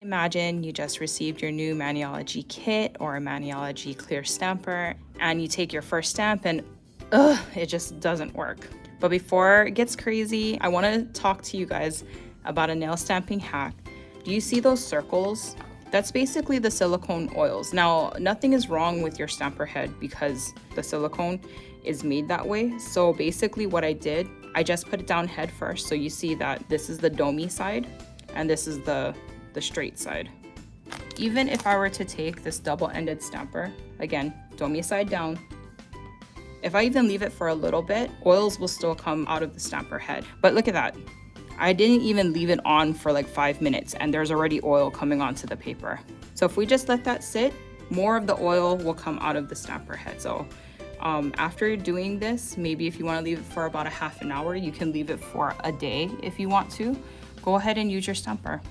Imagine you just received your new Maniology kit or a Maniology clear stamper, and you take your first stamp and it just doesn't work. But before it gets crazy, I want to talk to you guys about a nail stamping hack. Do you see those circles? That's basically the silicone oils. Now, nothing is wrong with your stamper head because the silicone is made that way. So basically what I did, I just put it down head first. So you see that this is the domey side and this is the straight side. Even if I were to take this double-ended stamper, again, domey side down, if I even leave it for a little bit, oils will still come out of the stamper head. But look at that. I didn't even leave it on for like 5 minutes and there's already oil coming onto the paper. So if we just let that sit, more of the oil will come out of the stamper head. So after doing this, maybe if you want to leave it for about a half an hour, you can leave it for a day if you want to. Go ahead and use your stamper.